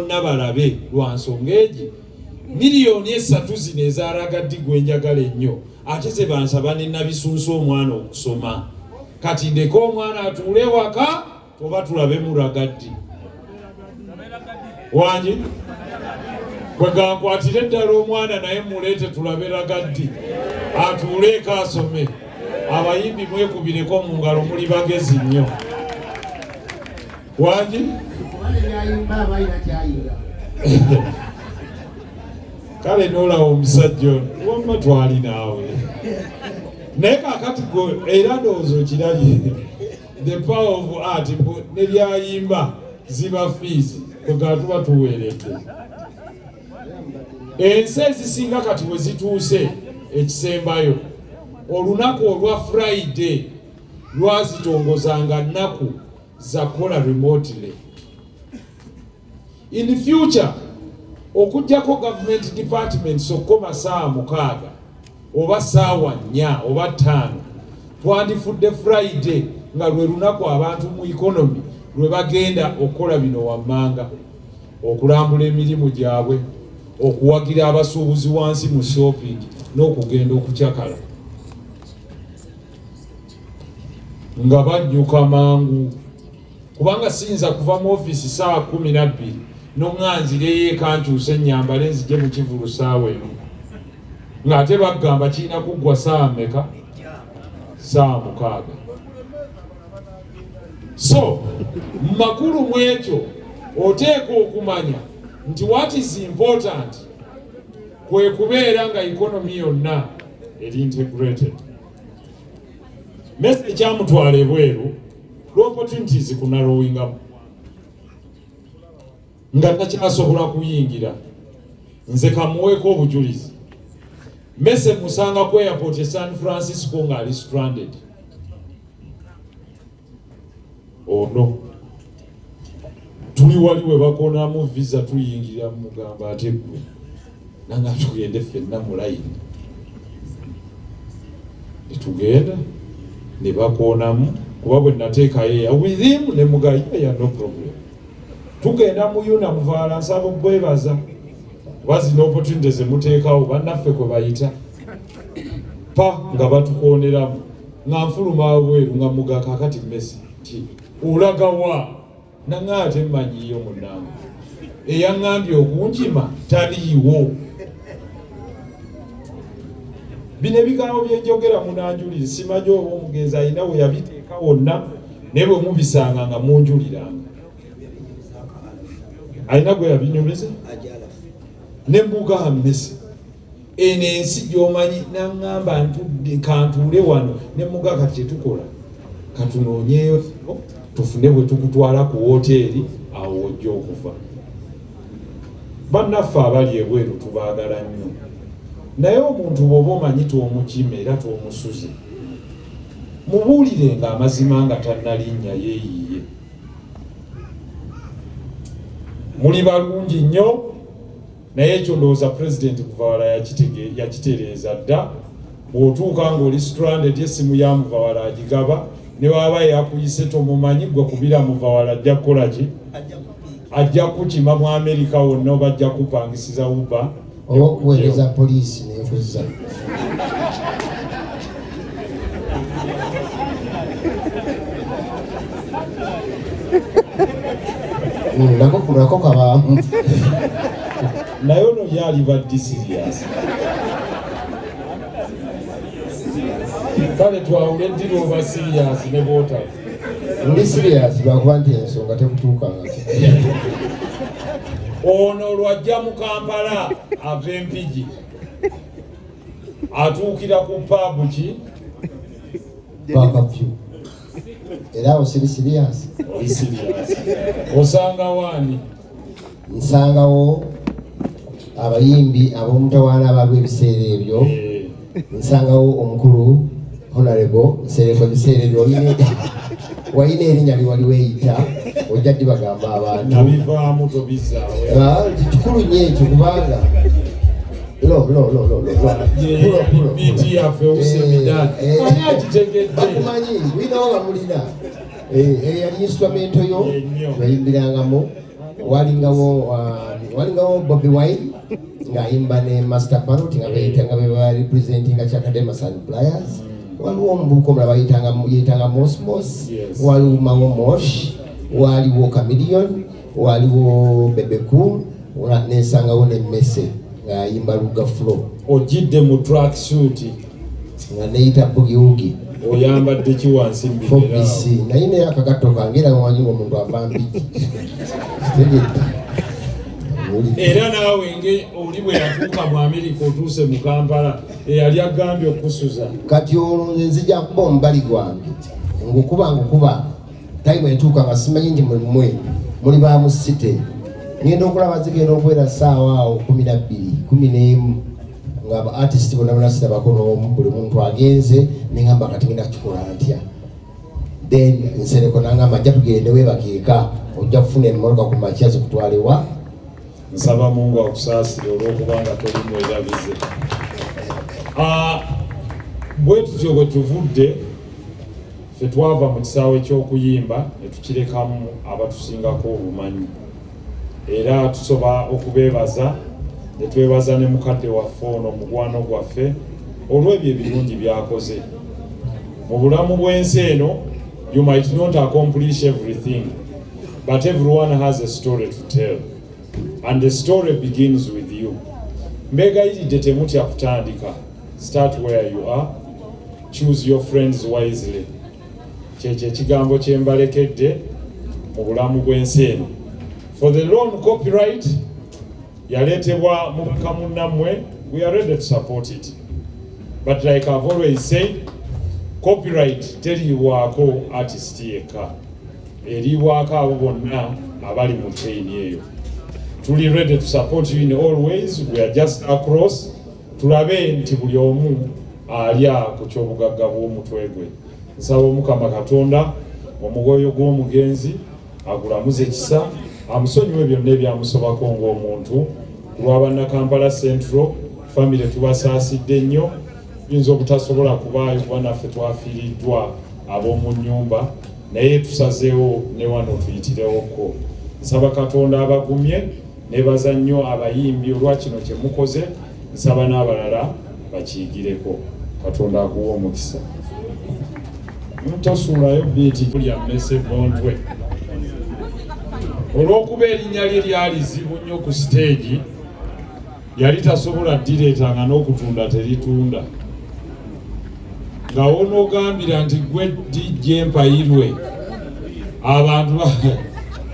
nabalabe lwa nsonga egi miliyoni 3 zino ezaragaddi gwe njagala ennyo ate ze bansaba ne nabisunsa omwana okusoma kati ndeko omwana atuule waka oba tulabe mu ragaddi wangi bwe gankwatire ddala omwana naye muleete tulabe ragaddi atuuleeko asome abayimbi mwekubireko mu ngalo muli bagezi nnyo wangi kale noolawo omusajja ono wamma twali naawe naye kakati gwe era ndowooza okirabye the power of art ne byayimba ziba fees kwegala tuba tuweeredde ensi ezisinga kati bwe zituuse ekisembayo olunaku olwa Friday lwazitongozanga nnaku zakola remotely. In the future okujjako government departments okoma saa 6 oba saawa 4 oba 5 twandifudde Friday nga lwe lunaku abantu mu economy lwe bagenda okukola bino wammanga okulambula emirimu gyabwe okuwagira abasuubuzi wansi mu shopping n'okugenda okukyakala nga bajjuka mangu kubanga siyinza kuva mu office saa 12 n'omwanzireyo ekankyusa ennyambala enzije mu kivulu saawa eno ng'ate bagamba kirina kuggwa saa mmeka saa 6 so makulu mu ekyo oteeka okumanya nti what is important kwe kubeera nga economy yonna eri integrated. Message kyamutwala ebweru opportunities kunarrowingamu nga takyasobola kuyingira nze kamuweeko obujulizi mese musanga ku airport e San Francisco ng'ali stranded ono tuli wali we bakonamu visa tuyingira mugamba ate gwe nanga tugende ffenna mu layini netugenda ne bakonamu kuba bwe nateekayo with him ne mugaya no problem tugenda mu yuna muvaala nsaba bwebaza bazina opportunities zemuteekawo bannaffe kwe bayita pa nga batukooneramu nga nfuluma abweru nga muga kakati Messi nti olaga wa nang'ate mmanyiyo munnange eyaŋŋambye okunkima taliiwo bino ebigambo byenjogera munanjulire simanyi oba omugenzi alina we yabiteeka wonna naye bwe mubisanga nga munjuliranga alina gwe yabinyumiza ne mbuga Messi eno ensi gy'omanyi naŋŋamba ntudde kantuule wano ne muga kati kyetukola katunoonyeyo tufune bwe tukutwala ku woteeri awo ojja okuva bannaffe abali ebweru tubaagala nnyo naye omuntu bw'oba omanyi twomukima era twomusuze mubuulire nga amazima nga tannalinnya yeeyiye muli balungi nnyo naye ekyo ndowooza pulezidenti kuvawala yakitereeza dda bw'otuuka ng'oli stranded essimu ya muvawala agigaba ne waba yakuyise tomumanyi gwe kubira muvawala ajja kukola ki ajja kukima mu Amerika wonna oba ajja kupangisiza uba oba okuweereza poliisi neekuza nako kabaamu naye ono yali baddi serious kale twawule ddira oba serious ne boota ndi serious lwakuba nti ensonga tekutuukanga ono lwajja mu Kampala ava Empigi atuukira ku paabu ki bakapyu era awo siri serious osanga waani nsangawo abayimbi ab'omutawaana abalwa ebiseera ebyo nsangawo omukulu honorable nsereko ebiseera ebyo wayina erinnya liwali weeyita ojja ddi bagamba abantu nabivaamu tobizaawe kikulu nnyo ekyo kubanga biti yaffe usemidani ani akitegedde bakumanyi winawo bamulina eyali instrumento yo bayimbirangamu walingawo Bobby Wine ng'ayimba ne Master Parrot nga bayitanga beba representinga Chakadema Sunflyers. Waliwo omuvubuka omulala yitanga Mosmos, waliwo Mawo Mosh, waliwo Chameleon, waliwo Bebeku, n'ensangawo ne Messe ng'ayimba Luga Flow. Ojidde mu track suit nga neyita Boogie Woogie. Oyambadde ki wansi mbirira? Naye naye akagato kange era wanyi omuntu ava mbiki. Era naawe oli bwe yatuuka mu Amerika otuuse mu Kampala eyali agambye okusuza. Kati olwo nzija kuba omubali gwange ngukuba time etuuka nga simanyi nti muli ba musite ngenda okulaba zigenda okubeera ssaawa awo 12 11 nga aba artist bonna sirabako n'omu buli muntu agenze neŋŋamba kati ngenda kukikola ntya. Then nsereko nangamba ajja tugende weebakeeka ojja kufuna emmotoka ku makya zikutwalewa. Nsaba Mungu akusaasire olw'okubanga toli mwerabize. Bwe tutyo bwe tuvudde ffe twava mu kisaawe ky'okuyimba ne tukirekamu abatusingako obumanyi. Era tusoba okubeebaza ne twebaza ne mukadde waffe ono mukwano gwaffe olw'ebyo ebirungi by'akoze. Mu bulamu bw'ensi eno you might not accomplish everything but everyone has a story to tell. And the story begins with you. Mbegayiridde temutya kutandika. Start where you are. Choose your friends wisely. Kyekyo ekigambo kye mbalekedde mu bulamu bw'ensi eno. For the loan copyright yaleetebwa mu kamunnammwe, we are ready to support it. But like I've always said, copyright teriibwako artist yekka. Eriibwako abo bonna abali mu chain eyo. Truly ready to support you in all ways. We are just across. Tulabe nti buli omu alya ku ky'obugagga bw'omutwe gwe. Nsaba Omukama Katonda omugoyo gw'omugenzi agulamuze ekisa amusonyiwe byonna ebyamusobako ng'omuntu. Lw'abanna Kampala Central family tubasaasidde nnyo. Yinza obutasobola kubaayo kuba naffe twafiiriddwa ab'omu nnyumba naye tusazeewo ne wano tuyitirewoko. Nsaba Katonda abagumye. Nebaza nnyo abayimbi olwa kino kye mukoze. Nsaba n'abalala bakiyigireko. Katonda akuwa omukisa. Mutosuulayo biiti kulya mmese bontwe. Olw'okuba erinnya lye lyali zibu nnyo ku siteegi yali tasobola ddireetanga n'okutunda teritunda. Nga wonoogambira nti gwe DJ Mpayirwe abantu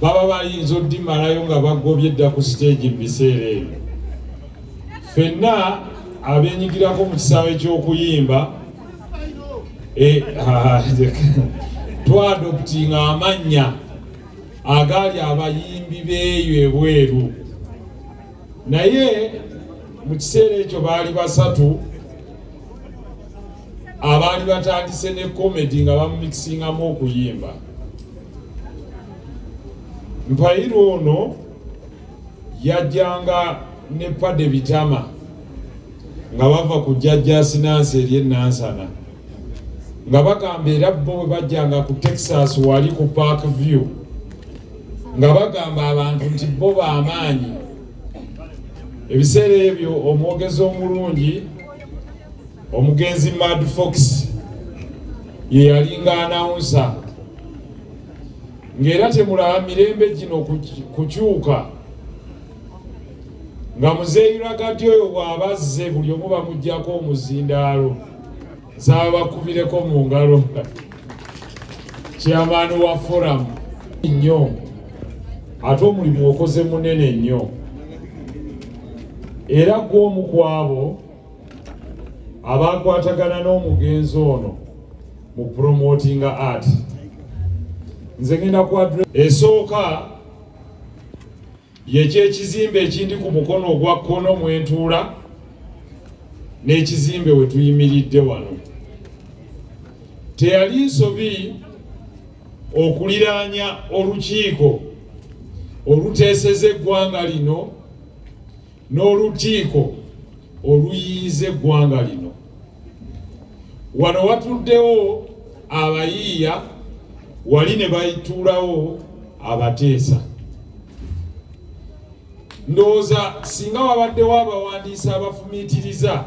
baba bayinza oddimalayo nga bagobye dda ku stage mu biseera ebyo. Ffenna abenyigirako mu kisaawe ky'okuyimba twadoptinga amannya agali abayimbi beeyo ebweru. Naye mu kiseera ekyo baali basatu abaali batandise ne comedy nga bamumikisingamu okuyimba. Mpayirwe ono yajjanga ne Pade Bitama nga bava ku Jjajja Sinansi eri Nansana nga bagamba era bo bwe bajjanga ku Texas wali ku Park View nga bagamba abantu nti bo b'amaanyi. Ebiseera ebyo omwogezi omulungi omugenzi Mad Fox ye yalinga announcer ng'era temulaba mirembe gino kukyuka nga Muzeeyi Lagati oyo bw'abazze buli omu bamuggyako omuzindaalo nsaba bakubireko mu ngalo. Chairman wa forum nnyo ate omulimu okoze munene nnyo era gw'omu kwabo abakwatagana n'omugenzi ono mu promoting art. Nze ngenda ku esooka yekyekizimbe ekindi ku mukono ogwa kkono mwentuula n'ekizimbe we tuyimiridde wano. Teyali nsobi okuliraanya olukiiko oluteeseza eggwanga lino n'olukiiko oluyiiza eggwanga lino. Wano watuddewo abayiiya wali ne bayituulawo abateesa. ndowooza singa wabaddewo abawandiisi abafumiitiriza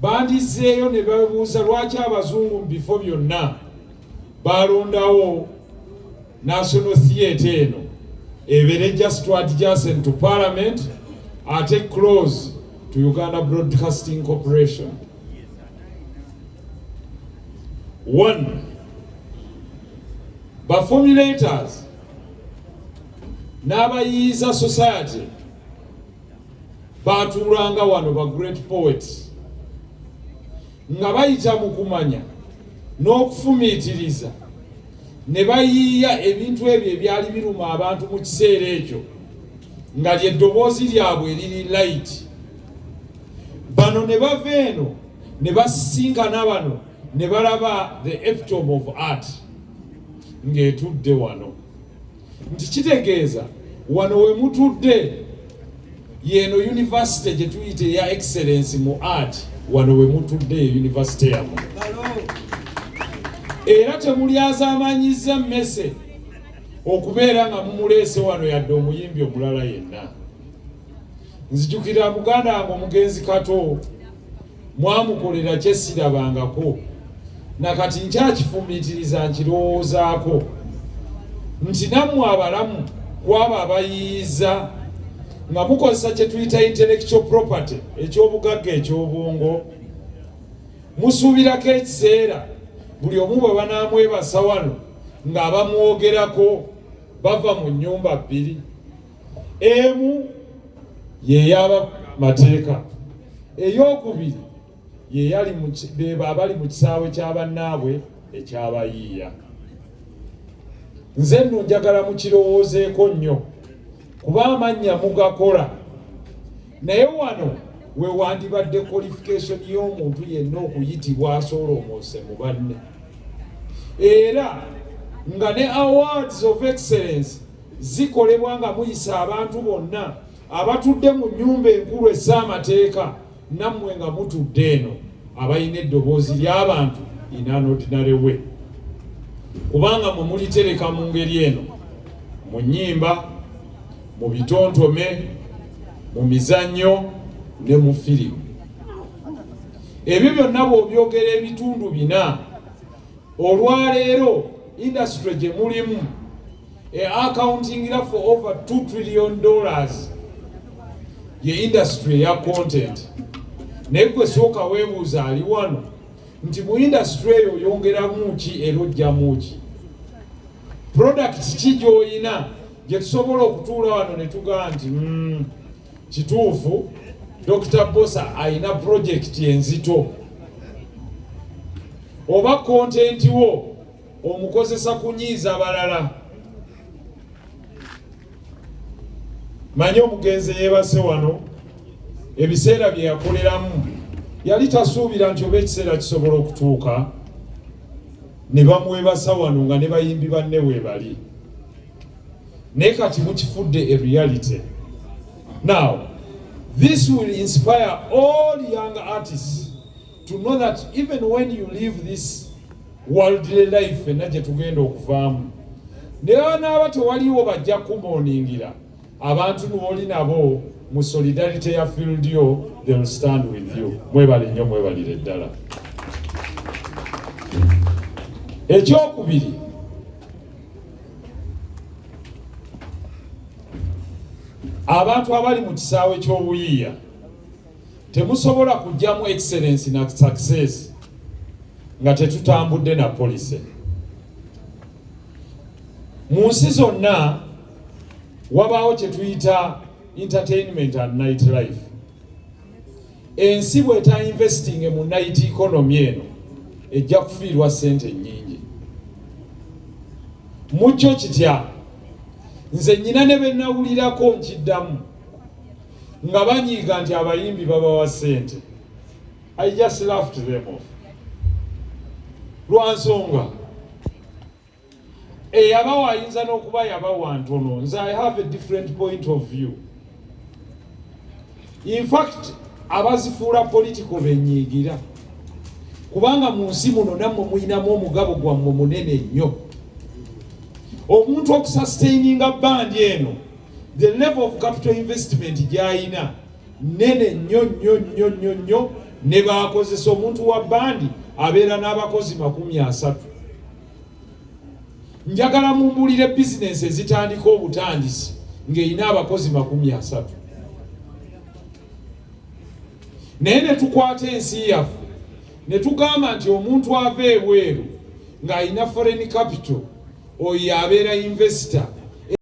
bandizeeyo ne babuuza lwaki abazungu mu bifo byonna balondawo National Theatre eno ebeere just adjacent to Parliament ate close to Uganda Broadcasting Corporation. One, baformulators n'abayiiza society baatuulanga wano ba great poets nga bayita mu kumanya n'okufumiitiriza ne bayiiya ebintu ebyo ebyali biruma abantu mu kiseera ekyo nga ly'eddoboozi lyabwe eriri light. Bano ne bava eno ne basisinkana bano ne balaba the epitome of art ng'etudde wano. Nti kitegeeza wano we mutudde yeno university gye tuyita eya excellence mu art, wano we mutudde university yammwe. Era temulyazaamanyizza mmese okubeera nga mumuleese wano yadde omuyimbi omulala yenna. Nzijukira muganda wange omugenzi Kato mwamukolera kyesirabangako nakati nkyakifumiitiriza nkirowoozaako nti nammwe abalamu kwaba abayiiza nga mukozesa kye tuyita intellectual property ekyobugagga ekyobwongo musuubirako ekiseera buli omu bwe banaamwebasa wano ng'abamwogerako bava mu nnyumba bbiri. Emu yeyaba mateeka, ey'okubiri beba abali mu kisaawe ky'abannaabwe ekyabayiiya. Nze nno njagala mukirowoozeeko nnyo kuba amannya mugakola, naye wano we wandibadde qualification y'omuntu yenna okuyitibwa asooloomose mu banne. Era nga ne awards of excellence zikolebwa nga muyisa abantu bonna abatudde mu nnyumba enkulu ez'amateeka, nammwe nga mutudde eno abalina eddoboozi ly'abantu in an ordinary way. Kubanga mwe mulitereka mu ngeri eno, mu nnyimba, mu bitontome, mu mizannyo ne mu firimu. Ebyo byonna bw'obyogera ebitundu bina, olwaleero industry gye mulimu accountingira for over $2 trillion ye industry ya content. Naye gwe sooka weebuuza ali wano nti mu industry eyo oyongeramu ki era ojjamu ki? Product ki gy'olina gye tusobola okutuula wano ne tugaa nti kituufu Dr. Bosa ayina project enzito, oba content wo omukozesa kunyiiza balala. Manyi omugenzi yeebase wano ebiseera bye yakoleramu yali tasuubira nti oba ekiseera kisobola okutuuka ne bamwebasa wano nga ne bayimbi banne weebali, naye kati mukifudde a reality. Now this will inspire all young artists to know that even when you live this worldly life enna gye tugenda okuvaamu, naye naaba tewaliwo bajja kumoningira abantu n'oli nabo mu solidarity ya field yo, they will stand with you. Mwebale nnyo, mwebalire ddala. Ekyokubiri, abantu abali mu kisaawe ky'obuyiiya temusobola kujjamu excellence na success nga tetutambudde na policy. Mu nsi zonna wabaawo kye tuyita entertainment and night life. Ensi bw'eta investing mu night economy eno ejja kufiirwa ssente nnyingi. Mukyo kitya nze nnyina ne be nnawulirako nkiddamu nga banyiiga nti abayimbi babawa ssente. I just laughed them off. Lwansonga eyabawa ayinza n'okuba yabawa ntono. Nze I have a different point of view. In fact abazifuula political benyiigira, kubanga mu nsi muno nammwe muyinamu omugabo gwammwe munene nnyo. Omuntu okusustaininga bandi eno the level of capital investment gyayina nene nnyo ne bakozesa omuntu wa bandi abeera n'abakozi 30. Njagala mumbulire bizinesi ezitandika obutandisi ng'erina abakozi 30. Naye ne tukwata ensi yaffe ne tugamba nti omuntu ava ebweru ng'alina foreign capital oyo abeera investor